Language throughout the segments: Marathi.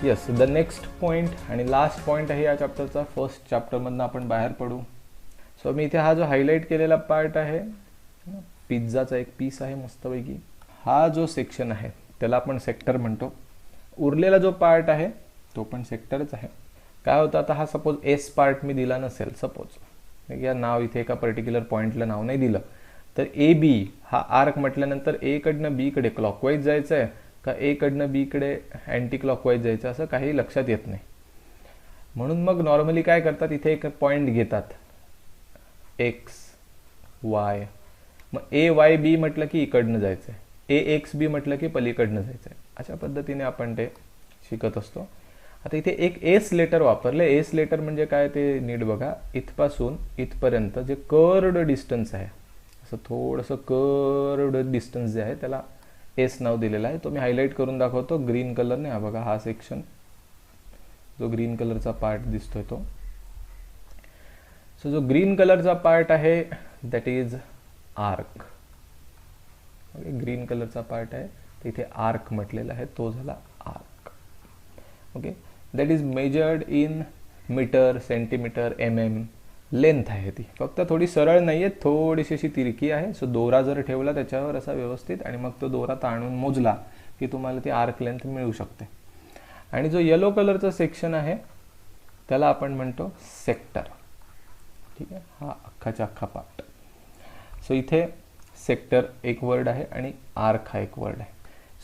येस, द नेक्स्ट पॉईंट आणि लास्ट पॉईंट आहे या चॅप्टरचा. फर्स्ट चॅप्टरमधनं आपण बाहेर पडू. सो मी इथे हा जो हायलाईट केलेला पार्ट आहे, पिझ्झाचा एक पीस आहे मस्तपैकी, हा जो सेक्शन आहे त्याला आपण सेक्टर म्हणतो. उरलेला जो पार्ट आहे तो पण सेक्टरच आहे. काय होतं आता, हा सपोज एस पार्ट मी दिला नसेल, सपोज या नाव इथे एका पर्टिक्युलर पॉईंटला नाव नाही दिलं, तर ए बी हा आर्क म्हटल्यानंतर ए कडनं बी कडे क्लॉकवाईज जायचं आहे का ए कडनं बी कडे अँटी क्लॉकवाईज जायचं, असं काही लक्षात येत नाही. म्हणून मग नॉर्मली काय करतात, इथे एक पॉईंट घेतात एक्स वाय, मग ए वाय बी म्हटलं की इकडनं जायचं आहे, ए एक्स बी म्हटलं की पलीकडनं जायचं आहे. अशा पद्धतीने आपण ते शिकत असतो. आता इथे एक एस लेटर वापरले. एस लेटर म्हणजे काय ते नीट बघा. इथपासून इथपर्यंत जे कर्वड डिस्टन्स आहे, असं थोडंसं कर्वड डिस्टन्स जे आहे त्याला एस नाव दिलेलं आहे. तो मी हायलाईट करून दाखवतो ग्रीन कलरने. हा बघा, हा सेक्शन जो ग्रीन कलरचा पार्ट दिसतोय तो. सो जो ग्रीन कलरचा पार्ट आहे दॅट इज आर्क. ग्रीन कलरचा पार्ट आहे तिथे आर्क म्हटलेला आहे, तो झाला arc. Okay, that is measured in metre, centimetre, mm. Length आहे ती, फक्त थोडी सरळ नाही आहे, थोडीशी अशी तिरकी आहे. सो दोरा जर ठेवला त्याच्यावर असा व्यवस्थित आणि मग तो दोरा ताणून मोजला की तुम्हाला ती आर्क लेंथ मिळू शकते. आणि जो येलो कलरचा सेक्शन आहे त्याला आपण म्हणतो सेक्टर. ठीक आहे, हा अख्खाच्या अख्खा पार्ट. सो इथे सेक्टर एक वर्ड आहे आणि आर्क हा एक वर्ड आहे.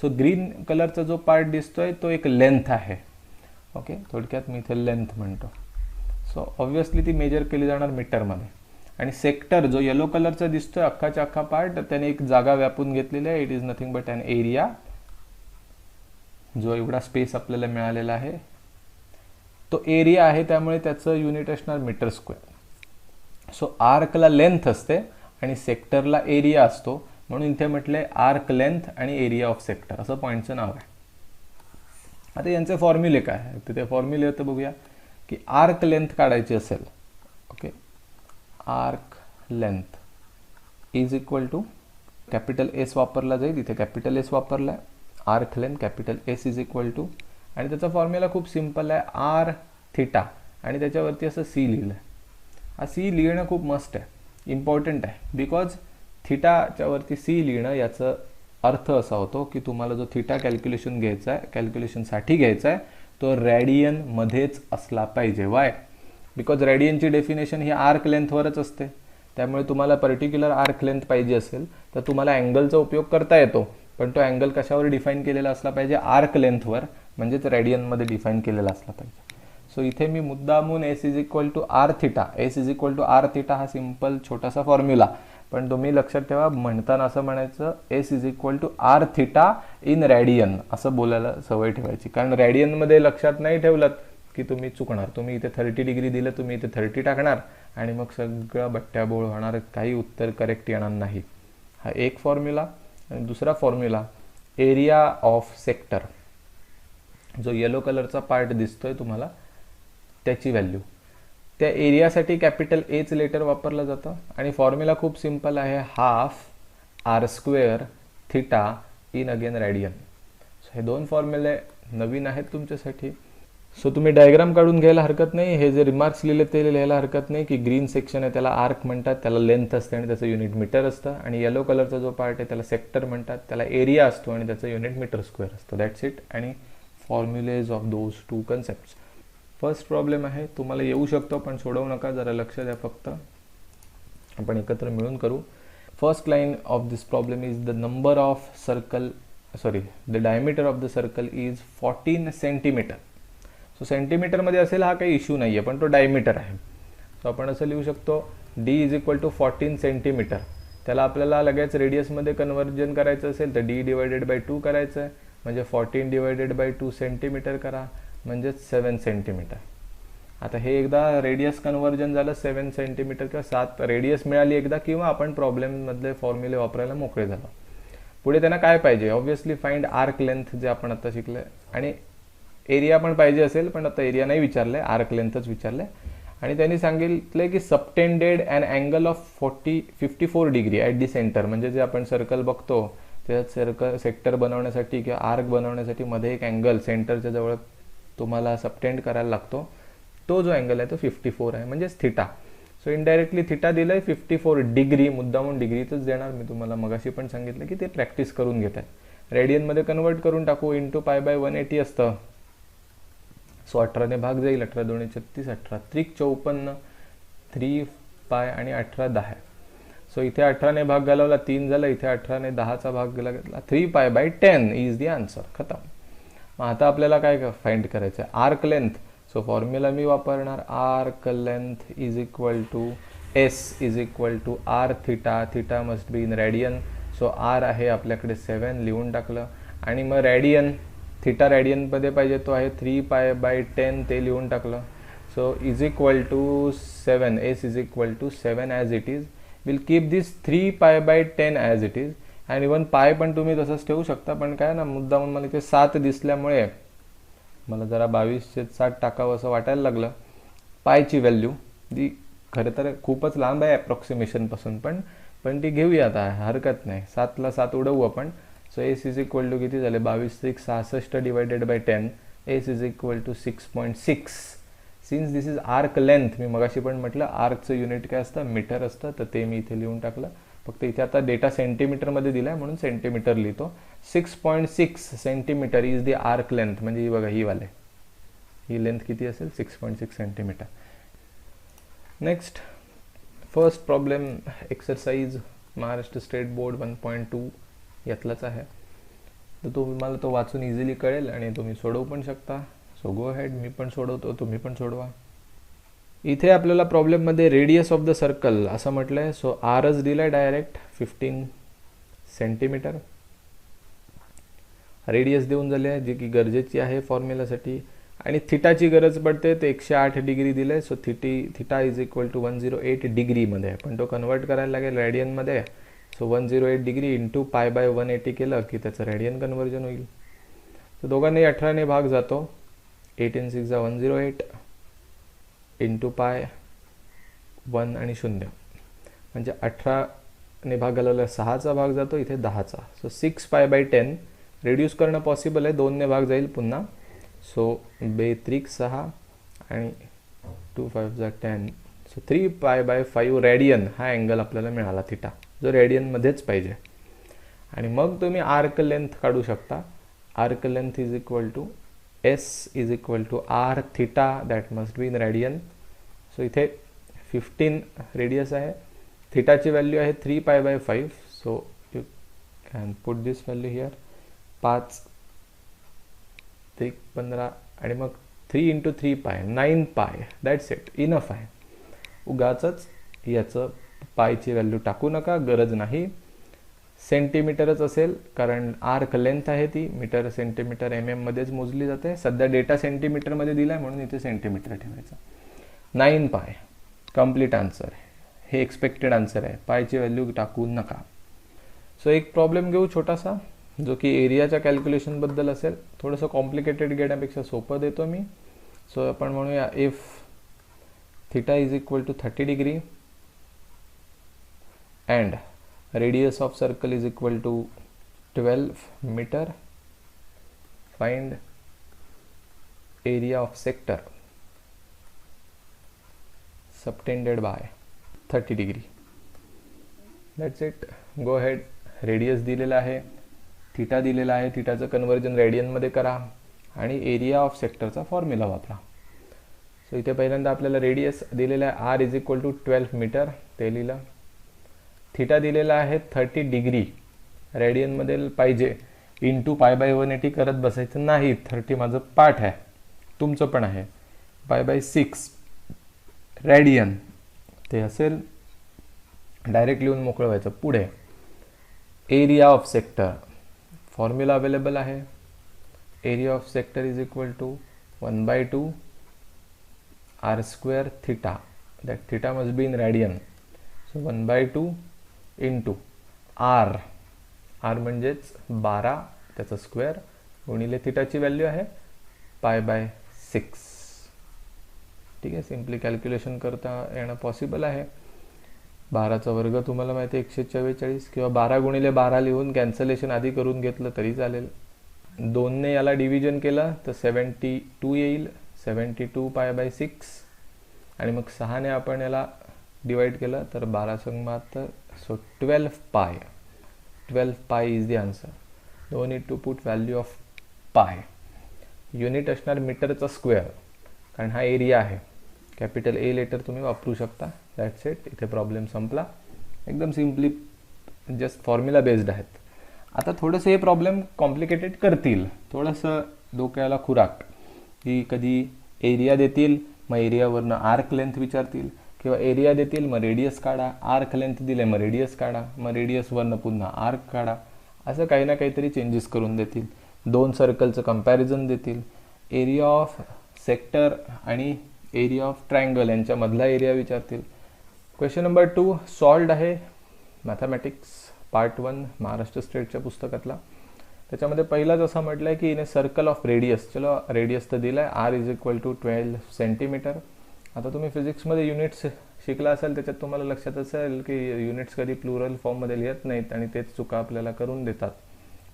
सो ग्रीन कलरचा जो पार्ट दिसतोय तो एक लेंथ आहे. ओके, थोडक्यात मी इथे लेंथ म्हणतो. सो ऑब्व्हियसली ती मेजर केली जाणार मीटरमध्ये. आणि सेक्टर जो येलो कलरचा दिसतोय अख्खाच्या अख्खा पार्ट, त्याने एक जागा व्यापून घेतलेली आहे. It is nothing but an area. जो एवढा स्पेस आपल्याला मिळालेला आहे तो एरिया आहे, त्यामुळे त्याचं युनिट असणार मीटर स्क्वेअर. सो आर्कला लेंथ असते आणि सेक्टरला एरिया असतो, म्हणून इथे म्हटलंय आर्क लेंथ आणि एरिया ऑफ सेक्टर, असं पॉईंटचं नाव आहे. आता यांचे फॉर्म्युले काय आहे ते फॉर्म्युले होते बघूया. की आर्क लेंथ काढायची असेल, okay, arc length is equal to capital S वापरला जाईल, इथे कॅपिटल एस वापरला आहे. Arc length capital S is equal to, आणि त्याचा फॉर्म्युला खूप सिम्पल आहे, आर थिटा, आणि त्याच्यावरती असं सी लिहिलं आहे. हा सी लिहिणं खूप मस्ट आहे, इम्पॉर्टंट आहे. बिकॉज थिटाच्या वरती सी लिहिणं याचा अर्थ असा होतो की तुम्हाला जो थिटा कॅल्क्युलेशन घ्यायचा आहे, कॅल्क्युलेशनसाठी घ्यायचा आहे, तो रॅडियनमध्येच असला पाहिजे. वाय? बिकॉज रॅडियनची डेफिनेशन ही आर्क लेंथवरच असते. त्यामुळे तुम्हाला पर्टिक्युलर आर्क लेंथ पाहिजे असेल तर तुम्हाला अँगलचा उपयोग करता येतो, पण तो अँगल कशावर डिफाईन केलेला असला पाहिजे? आर्क लेंथवर, म्हणजेच रॅडियनमध्ये डिफाईन केलेला असला पाहिजे. सो इथे मी मुद्दामून S is equal to R theta, S is equal to R theta हा सिम्पल छोटासा फॉर्म्युला, पण तुम्ही लक्षात ठेवा म्हणताना असं म्हणायचं S is equal to R theta in radian, असं बोलायला सवय ठेवायची. कारण रॅडियनमध्ये लक्षात नाही ठेवलं की तुम्ही चुकणार. तुम्ही इथे 30 डिग्री दिलं, तुम्ही इथे 30 टाकणार आणि मग सगळं बट्ट्याबोळ होणार, काही उत्तर करेक्ट येणार नाही. हा एक फॉर्म्युला. आणि दुसरा फॉर्म्युला एरिया ऑफ सेक्टर, जो येलो कलरचा पार्ट दिसतोय तुम्हाला त्याची व्हॅल्यू, त्या एरियासाठी कॅपिटल एच लेटर वापरलं जातं. आणि फॉर्म्युला खूप सिम्पल आहे, half R square theta in again radian. So हे दोन फॉर्म्युले नवीन आहेत तुमच्यासाठी. सो तुम्ही डायग्राम काढून घ्यायला हरकत नाही. हे जे रिमार्क्स लिहिले ते लिहायला हरकत नाही की ग्रीन सेक्शन आहे त्याला आर्क म्हणतात, त्याला लेंथ असते आणि त्याचं युनिट मीटर असतं. आणि येलो कलरचा जो पार्ट आहे त्याला सेक्टर म्हणतात, त्याला एरिया असतो आणि त्याचं युनिट मीटर स्क्वेअर असतं. That's it. आणि formulae of those two concepts. First problem आहे, तुम्हाला येऊ शकतो पण सोडवू नका, जरा लक्ष द्या फक्त, आपण एकत्र मिळून करू. First line of this problem is the number of circle, the diameter of the circle is 14 centimetre. So सेंटीमीटरमध्ये असेल हा काही इश्यू नाही आहे, पण तो डायमीटर आहे. सो आपण असं लिहू शकतो D is equal to 14 centimetre. त्याला आपल्याला लगेच रेडियसमध्ये कन्वर्जन करायचं असेल तर डी डिवायडेड बाय 2 करायचं आहे, म्हणजे 14 डिवायडेड बाय 2 सेंटीमीटर करा, म्हणजेच 7 सेंटीमीटर. आता हे एकदा रेडियस कन्वर्जन झालं 7 सेंटीमीटर किंवा 7 रेडियस मिळाली एकदा, किंवा आपण प्रॉब्लेममधले फॉर्म्युले वापरायला मोकळे झालो. पुढे त्यांना काय पाहिजे? ऑब्व्हियसली फाइंड आर्क लेंथ, जे आपण आता शिकले. आणि एरिया पण पाहिजे असेल, पण आता एरिया नाही विचारलंय, आर्क लेंथच विचारलंय. आणि त्यांनी सांगितलंय की subtended and angle of 54 degree at the centre. म्हणजे जे आपण सर्कल बघतो त्यात सेक्टर बनवण्यासाठी किंवा आर्क बनवण्यासाठी मध्ये एक अँगल सेंटरच्या जवळ तुम्हाला सबटेंड करायला लागतो. तो जो अँगल आहे तो 54 आहे, म्हणजेच थिटा. सो इनडायरेक्टली थिटा दिलं आहे 54 डिग्री, मुद्दामून डिग्रीतच देणार. मी तुम्हाला मगाशी पण सांगितलं की ते प्रॅक्टिस करून घेत आहे. रेडियनमध्ये कन्वर्ट करून टाकू, इंटू पाय बाय 180 असतं. सो 18 भाग जाईल, 18 2 36, 18 त्रिक 54, 3 पाय आणि 18 10. सो इथे 18 भाग घालवला 3 झालं, इथे 18 10चा भाग घेतला 3 pi by 10 is the answer. खतम. मग आता आपल्याला काय फाइंड करायचं आहे? Arc length. सो फॉर्म्युला मी वापरणार arc length is equal to S is equal to R theta. Theta must be in radian. So R आहे आपल्याकडे 7 लिहून टाकलं. आणि मग रॅडियन, थिटा रॅडियनमध्ये पाहिजे तो आहे 3 पाय बाय 10, ते लिहून टाकलं. So is equal to 7, S is equal to 7 as it is. Will keep this 3 pi by 10 as it is. आणि इवन पाय पण तुम्ही तसंच ठेवू शकता, पण काय ना मुद्दामून मला इथे 7 दिसल्यामुळे मला जरा 22/7 टाकावं असं वाटायला लागलं. पायची व्हॅल्यू ती खरं तर खूपच लांब आहे अप्रॉक्सिमेशनपासून, पण ती घेऊया आता, हरकत नाही. 7ला 7 उडवू आपण. So S is equal to किती झाले? 22×6 divided by 10. S is equal to 6.6. Since this is arc length, मी मगाशी पण म्हटलं आर्कचं युनिट काय असतं? मीटर असतं, तर ते मी इथे लिहून टाकलं. फक्त इथे आता डेटा सेंटीमीटरमध्ये दिला आहे म्हणून सेंटीमीटर लिहितो. 6.6 centimetre is the arc length. म्हणजे ही बघा, ही वाले, ही लेंथ किती असेल? 6.6 centimetre. Next first problem exercise Maharashtra state board 1.2 यातलाच आहे. तर तुम्हाला तो वाचून इझिली कळेल आणि तुम्ही सोडवू पण शकता. सो गो हेड, मी पण सोडवतो, तुम्ही पण सोडवा. इथे आपल्याला प्रॉब्लेममध्ये रेडियस ऑफ द सर्कल असं म्हटलं आहे. सो आरच दिला आहे डायरेक्ट 15 सेंटीमीटर. रेडियस देऊन झाली आहे, जी की गरजेची आहे फॉर्म्युलासाठी. आणि थिटाची गरज पडते, ते 108 डिग्री दिलं आहे. So theta is equal to 108 डिग्रीमध्ये आहे, पण तो कन्वर्ट करायला लागेल रॅडियनमध्ये. So 108 degree into pi by 180 केलं की त्याचं रॅडियन कन्वर्जन होईल. तर दोघांनाही 18 भाग जातो. 8 and 6 108 इंटू पाय 1 आणि 0, म्हणजे 18 भाग घालवला 6चा भाग जातो, इथे 10चा. सो 6 पाय बाय 10 रिड्यूस करणं पॉसिबल आहे, 2ने भाग जाईल पुन्हा. सो 2×3=6 आणि 2×5=10. सो 3 पाय बाय 5 रॅडियन हा अँगल आपल्याला मिळाला थिटा, जो रॅडियनमध्येच पाहिजे. आणि मग तुम्ही आर्क लेंथ काढू शकता. Arc length is equal to S is equal to R theta, that must be in radian. So इथे 15 रेडियस आहे, थिटाची व्हॅल्यू आहे 3 pi by 5. So you can put this value here. 5 3 15 आणि मग 3 इंटू 3 पाय 9 पाय, दॅट्स इट, इनफ आहे. उगाचच याचं पायची व्हॅल्यू टाकू नका, गरज नाही. सेंटीमीटरच असेल, कारण आर्क लेंथ आहे ती मीटर सेंटीमीटर MM मध्येच मोजली जाते. सध्या डेटा सेंटीमीटरमध्ये दिला आहे म्हणून इथे सेंटीमीटर ठेवायचं. 9 पाय कम्प्लीट आन्सर. हे एक्सपेक्टेड आन्सर आहे, पायची व्हॅल्यू टाकू नका. सो एक प्रॉब्लेम घेऊ छोटासा, जो की एरियाच्या कॅल्क्युलेशनबद्दल असेल. थोडंसं कॉम्प्लिकेटेड घेण्यापेक्षा सोपं देतो मी. सो आपण म्हणूया if theta is equal to 30 degree and radius of circle is equal to 12 meter, find area of sector subtended by 30 degree. That's it. Go ahead. Radius दिलेला आहे, थिटा दिलेला आहे, थिटाचं कन्वर्जन रॅडियनमध्ये करा आणि एरिया ऑफ सेक्टरचा फॉर्म्युला वापरा. सो इथे पहिल्यांदा आपल्याला रेडियस दिलेला आहे R is equal to 12 metre, ते लिहिलं. थिटा दिलेला आहे 30 डिग्री, रॅडियनमध्ये पाहिजे. इंटू पाय बाय 180 करत बसायचं नाही, 30 माझं पाठ आहे, तुमचं पण आहे. पाय बाय 6 रॅडियन ते असेल, डायरेक्ट लिहून मोकळं व्हायचं. पुढे area of sector formula available आहे. Area of sector is equal to 1/2 r² theta, that theta must be in radian. So 1/2 into R, R म्हणजेच 12 त्याचं स्क्वेअर, गुणिले थिटाची व्हॅल्यू आहे पाय बाय 6. ठीक आहे, सिम्पली कॅल्क्युलेशन करता येणं पॉसिबल आहे. 12चा वर्ग तुम्हाला माहिती आहे 144, किंवा 12 गुणिले 12 लिहून कॅन्सलेशन आधी करून घेतलं तरी चालेल. 2ने याला डिव्हिजन केलं तर 72 येईल, 72 π/6. आणि मग 6ने आपण याला डिवाइड केलं तर 12 संग 72. So 12 pi is the answer. No need to put value of pi. Unit असणार मीटरचा स्क्वेअर, कारण हा एरिया आहे. कॅपिटल ए लेटर तुम्ही वापरू शकता. That's it. इथे प्रॉब्लेम संपला. एकदम सिम्पली जस्ट फॉर्म्युला बेस्ड आहेत. आता थोडंसं हे प्रॉब्लेम कॉम्प्लिकेटेड करतील, थोडंसं डोक्याला खुराक, की कधी एरिया देतील मग एरियावरनं आर्क लेंथ विचारतील, किंवा एरिया देतील मग रेडियस काढा, आर्क लेंथ दिले मग रेडियस काढा, मग रेडियसवरनं पुन्हा आर्क काढा. असं काही ना काहीतरी चेंजेस करून देतील. 2 सर्कलचं कंपॅरिझन देतील. एरिया ऑफ सेक्टर आणि एरिया ऑफ ट्रायंगल यांच्यामधला एरिया विचारतील. क्वेश्चन नंबर 2 सॉल्व्ड आहे, मॅथमॅटिक्स पार्ट 1 महाराष्ट्र स्टेटच्या पुस्तकातला. त्याच्यामध्ये पहिलाच असं म्हटलं आहे की in a circle of radius. चलो रेडियस तर दिला आहे, R is equal to 12 centimetre. आता तुम्ही फिजिक्समध्ये युनिट्स शिकला असाल, त्याच्यात तुम्हाला लक्षात असेल की युनिट्स कधी प्लुरल फॉर्ममध्ये लिहित नाहीत आणि तेच चुका आपल्याला करून देतात.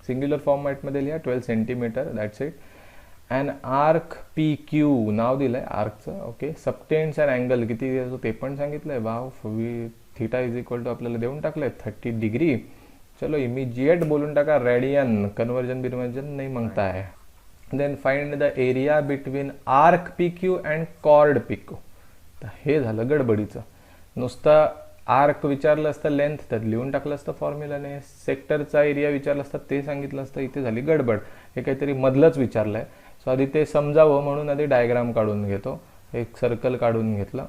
सिंग्युलर फॉर्मॅटमध्ये लिहा 12 centimetre, that's it. And arc P Q नाव दिलं आहे आर्कचं. ओके. सबटेन्स अँड अँगल किती द्यायचं ते पण सांगितलं आहे. Wow. Theta is equal to आपल्याला देऊन टाकलं आहे 30 डिग्री. चलो इमिजिएट बोलून टाका, रेडियन. कन्वर्जन बिन्वर्जन नाही मांगता है. Then find the area between arc P Q and chord P Q. तर हे झालं गडबडीचं. नुसतं आर्क विचारलं असतं लेंथ तर लिहून टाकलं असतं फॉर्म्युलाने. सेक्टरचा एरिया विचारलं असतं ते सांगितलं असतं. इथे झाली गडबड. हे काहीतरी मधलंच विचारलं आहे. सो आधी ते समजावं म्हणून आधी डायग्राम काढून घेतो. एक सर्कल काढून घेतलं,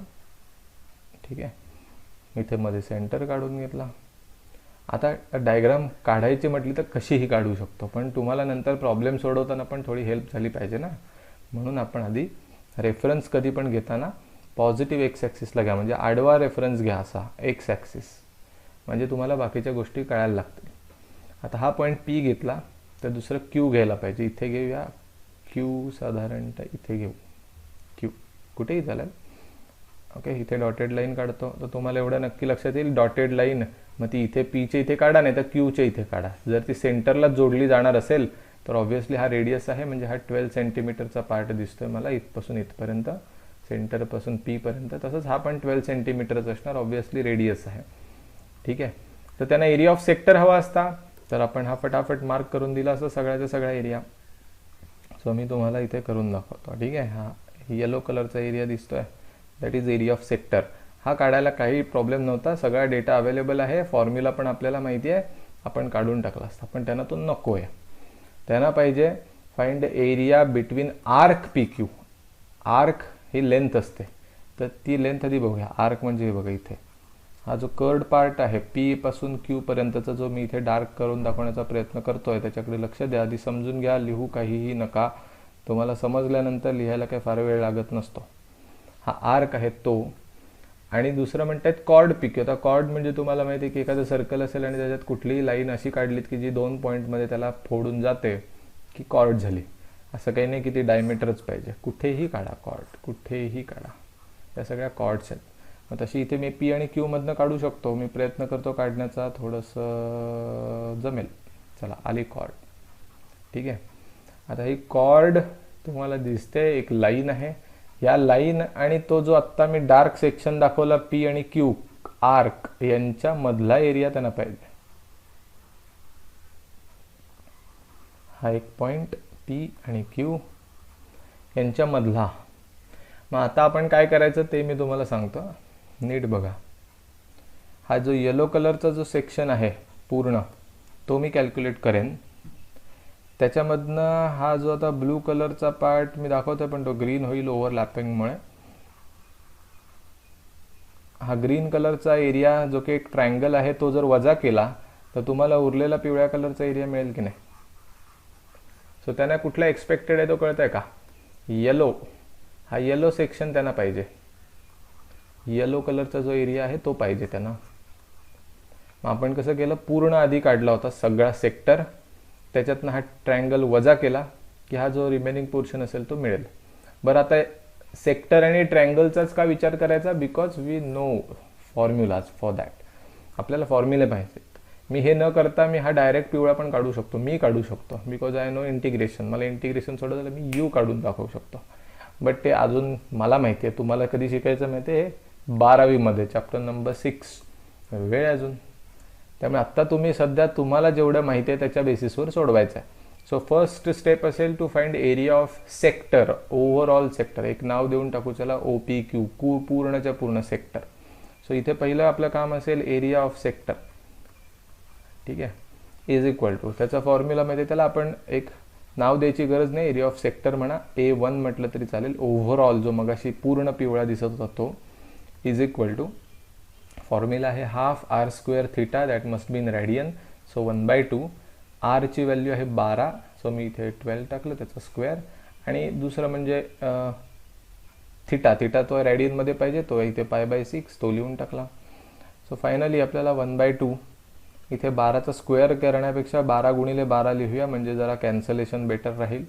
ठीक आहे. इथे मध्ये सेंटर काढून घेतला. आता डायग्राम काढायची म्हटली तर कशीही काढू शकतो, पण तुम्हाला नंतर प्रॉब्लेम सोडवताना पण थोडी हेल्प झाली पाहिजे ना. म्हणून आपण आधी रेफरन्स कधी पण घेताना पॉझिटिव्ह एक्स ॲक्सिसला घ्या, म्हणजे आडवा रेफरन्स घ्या असा एक्स ॲक्सिस, म्हणजे तुम्हाला बाकीच्या गोष्टी कळायला लागतील. आता हा पॉईंट पी घेतला तर दुसरं क्यू घ्यायला पाहिजे. इथे घेऊया क्यू, साधारणतः इथे घेऊ क्यू. कुठेही चालेल. ओके. इथे डॉटेड लाईन काढतो तर तुम्हाला एवढं नक्की लक्षात येईल, डॉटेड लाईन मग ती इथे पीच्या इथे काढा, नाही तर क्यूच्या इथे काढा. जर ती सेंटरला जोडली जाणार असेल तर ऑब्व्हियसली हा रेडियस आहे, म्हणजे हा 12 सेंटीमीटरचा पार्ट दिसतोय मला इथपासून इथपर्यंत, सेंटरपासून पीपर्यंत. तसंच हा पण 12 सेंटीमीटरच असणार, ऑब्व्हियसली रेडियस आहे, ठीक आहे. तर त्यांना एरिया ऑफ सेक्टर हवा असता तर आपण हा फटाफट मार्क करून दिला असं सगळ्याचा सगळा एरिया. सो मी तुम्हाला इथे करून दाखवतो, ठीक आहे. हा येलो कलरचा एरिया दिसतोय, that is area of sector. हा काढायला काही प्रॉब्लेम नव्हता, सगळा डेटा अवेलेबल आहे, फॉर्म्युला पण आपल्याला माहिती आहे, आपण काढून टाकला असता. पण त्यांना तो नको आहे. त्यांना पाहिजे find area between arc P Q. Arc ही लेंथ असते, तर ती लेंथ आधी बघूया. आर्क म्हणजे हे बघा इथे हा जो कर्ड पार्ट आहे पी पासून क्यू पर्यंतचा, जो मी इथे डार्क करून दाखवण्याचा प्रयत्न करतोय त्याच्याकडे लक्ष द्या. आधी समजून घ्या, लिहू काहीही नका. तुम्हाला समजल्यानंतर लिहायला काही फार वेळ लागत नसतो. हा आर्क आहे तो. आणि दुसरं म्हणतात कॉर्ड पी क्यू. आता कॉर्ड म्हणजे तुम्हाला माहिती आहे की एखादं सर्कल असेल आणि त्याच्यात कुठलीही लाईन अशी काढलीत की जी 2 पॉईंटमध्ये त्याला फोडून जाते की कॉर्ड झाली. असं काही नाही की ती डायमीटरच पाहिजे, कुठेही काढा कॉर्ड, कुठेही काढा. या सगळ्या कॉर्ड्स आहेत. मग तशी इथे मी पी आणि क्यू मधनं काढू शकतो. मी प्रयत्न करतो काढण्याचा, थोडंसं जमेल. चला आली कॉर्ड, ठीक आहे. आता ही कॉर्ड तुम्हाला दिसते, एक लाईन आहे. या लाईन आणि तो जो आत्ता मी डार्क सेक्शन दाखवला पी आणि क्यू आर्क यांच्या मधला एरिया त्यांना पाहिजे. हा एक पॉइंट पी आणि क्यू यांच्या मधला. मग आता आपण काय करायचं ते मी तुम्हाला सांगतो, नीट बघा. हा जो येलो कलरचा जो सेक्शन आहे पूर्ण तो मी कॅल्क्युलेट करेन. त्याच्यामधनं हा जो आता ब्लू कलरचा पार्ट मी दाखवतोय पण तो ग्रीन होईल ओव्हरलॅपिंगमुळे. हा ग्रीन कलरचा एरिया जो की एक ट्रायंगल आहे तो जर वजा केला तर तुम्हाला उरलेला पिवळ्या कलरचा एरिया मिळेल की नाही. सो त्यांना कुठला एक्सपेक्टेड आहे तो कळत आहे का. येलो, हा येलो सेक्शन त्यांना पाहिजे. येलो कलरचा जो एरिया आहे तो पाहिजे त्यांना. मग आपण कसं केलं, पूर्ण आधी काढला होता सगळा सेक्टर, त्याच्यातनं हा ट्रायंगल वजा केला की हा जो रिमेनिंग पोर्शन असेल तो मिळेल. बरं आता सेक्टर आणि ट्रायंगलचाच का विचार करायचा, because we know formulas for that. आपल्याला फॉर्म्युले पाहिजेत. मी हे न करता मी हा डायरेक्ट पिवळा पण काढू शकतो, मी काढू शकतो, बिकॉज आय नो इंटिग्रेशन. मला इंटिग्रेशन सोडत झालं मी यू काढून दाखवू शकतो. बट ते अजून मला माहिती आहे. तुम्हाला कधी शिकायचं माहिती आहे? 12वीमध्ये चॅप्टर नंबर 6. वेळ अजून. त्यामुळे आत्ता तुम्ही सध्या तुम्हाला जेवढं माहिती आहे त्याच्या बेसिसवर सोडवायचं आहे. सो फर्स्ट स्टेप असेल to find area of sector, overall sector. एक नाव देऊन टाकू त्याला OPQ, पूर्णच्या पूर्ण सेक्टर. सो इथे पहिलं आपलं काम असेल एरिया ऑफ सेक्टर. ठीक आहे, इज इक्वल टू, त्याचा फॉर्म्युलामध्ये त्याला आपण एक नाव द्यायची गरज नाही, एरिया ऑफ सेक्टर म्हणा, A1 म्हटलं तरी चालेल. ओव्हरऑल जो मगाशी पूर्ण पिवळा दिसत होता तो इज इक्वल टू, फॉर्म्युला आहे half r² theta, that must be in radian. So 1/2. r ची व्हॅल्यू आहे 12, सो मी इथे 12 टाकलं त्याचा स्क्वेअर. आणि दुसरं म्हणजे थीटा, थीटा तो रेडियनमध्ये पाहिजे, तो इथे π/6 तो लिहून टाकला. सो फायनली आपल्याला 1/2, इथे 12चा स्क्वेअर करण्यापेक्षा 12 गुणिले 12 लिहूया, म्हणजे जरा कॅन्सलेशन बेटर राहील.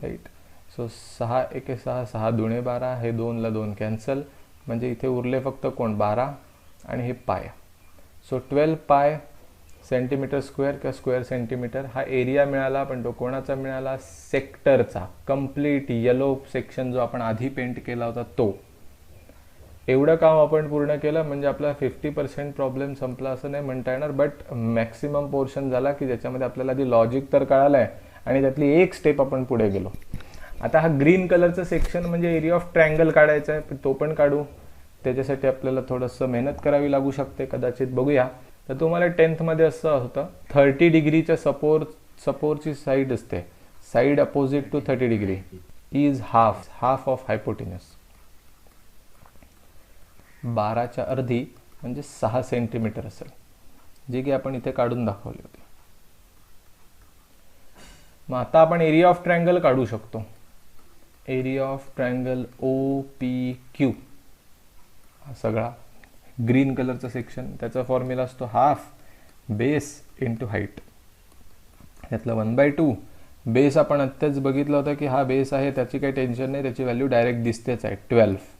राईट. सो 6 × 6, 6 × 2 = 12, हे 2 ला 2 कॅन्सल, म्हणजे इथे उरले फक्त कोण 12 आणि हे पाय. सो 12 पाय सेंटीमीटर स्क्वेअर किंवा स्क्वेअर सेंटीमीटर हा एरिया मिळाला. पण तो कोणाचा मिळाला? सेक्टरचा. कंप्लीट येलो सेक्शन जो आपण आधी पेंट केला होता तो. एवढं काम आपण पूर्ण केलं म्हणजे आपला 50% प्रॉब्लेम संपला असं नाही म्हणता येणार, बट मॅक्सिमम पोर्शन झाला की ज्याच्यामध्ये आपल्याला आधी लॉजिक तर कळालं आहे आणि त्यातली एक स्टेप आपण पुढे गेलो. आता हा ग्रीन कलरचं सेक्शन म्हणजे एरिया ऑफ ट्रायंगल काढायचा आहे, तो पण काढू. त्याच्यासाठी आपल्याला थोडंसं मेहनत करावी लागू शकते कदाचित, बघूया. तर तुम्हाला 10th मध्ये असं होतं 30 डिग्रीच्या सपोरची साईड असते, side opposite to 30 degree is half of hypotenuse. 12च्या अर्धी म्हणजे 6 सेंटीमीटर असेल, जे की आपण इथे काढून दाखवले होते. मग आता आपण एरिया ऑफ ट्रायंगल काढू शकतो. एरिया ऑफ ट्रायंगल OPQ, हा सगळा ग्रीन कलरचा सेक्शन, त्याचा फॉर्म्युला असतो हाफ बेस इंटू हाईट. त्यातलं 1/2. बेस आपण आत्ताच बघितलं होतं की हा बेस आहे, त्याची काही टेन्शन नाही, त्याची व्हॅल्यू डायरेक्ट दिसतेच आहे 12.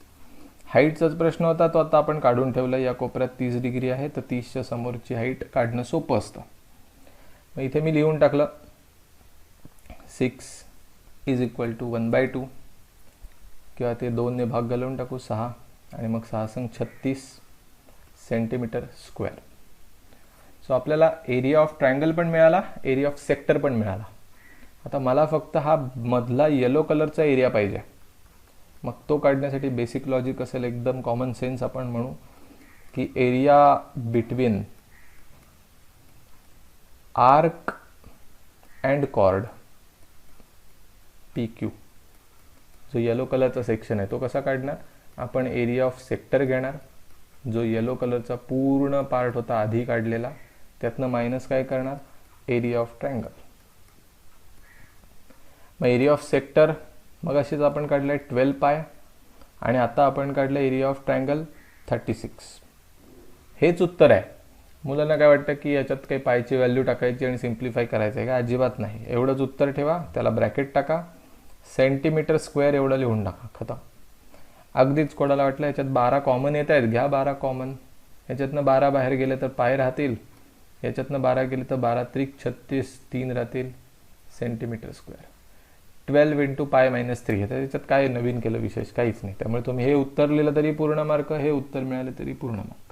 हाईटचाच प्रश्न होता, तो आता आपण काढून ठेवला. या कोपऱ्यात 30 डिग्री आहे, तर 30च्या समोरची हाईट काढणं सोपं असतं. मग इथे मी लिहून टाकलं 6 इज इक्वल टू 1/2, किंवा ते 2ने भाग घालून टाकू 6, आणि मग 6 × 36 सेंटीमीटर स्क्वेअर. सो आपल्याला एरिया ऑफ ट्रायंगल पण मिळाला, एरिया ऑफ सेक्टर पण मिळाला. आता मला फक्त हा मधला येलो कलरचा एरिया पाहिजे. मग तो काढण्यासाठी बेसिक लॉजिक असेल, एकदम कॉमन सेन्स आपण म्हणू की area between arc and chord PQ, जो येलो कलरचा सेक्शन आहे तो कसा काढणार? आपण एरिया ऑफ सेक्टर घेणार, जो येलो कलरचा पूर्ण पार्ट होता आधी काढलेला, त्यातनं मायनस काय करणार? Area of triangle. मग एरिया ऑफ सेक्टर मग अशीच आपण काढलंय 12 पाय, आणि आता आपण काढलं एरिया ऑफ ट्रायंगल 36. हेच उत्तर आहे. मुलांना काय वाटतं की याच्यात काही पायची व्हॅल्यू टाकायची आणि सिम्प्लिफाय करायचं आहे का? अजिबात नाही. एवढंच उत्तर ठेवा, त्याला ब्रॅकेट टाका, सेंटीमीटर स्क्वेअर एवढं लिहून टाका, खतम. अगदीच कोणाला वाटलं याच्यात 12 कॉमन येत आहेत, घ्या 12 कॉमन. याच्यातनं 12 बाहेर गेले तर पाय राहतील, याच्यातनं 12 गेले तर 12 त्रिक 36, 3 राहतील सेंटीमीटर स्क्वेअर. 12 × π-3. तर याच्यात काय नवीन केलं विशेष? काहीच नाही. त्यामुळे तुम्ही हे उत्तर लिहिलं तरी पूर्ण मार्क, हे उत्तर मिळाले तरी पूर्ण मार्क.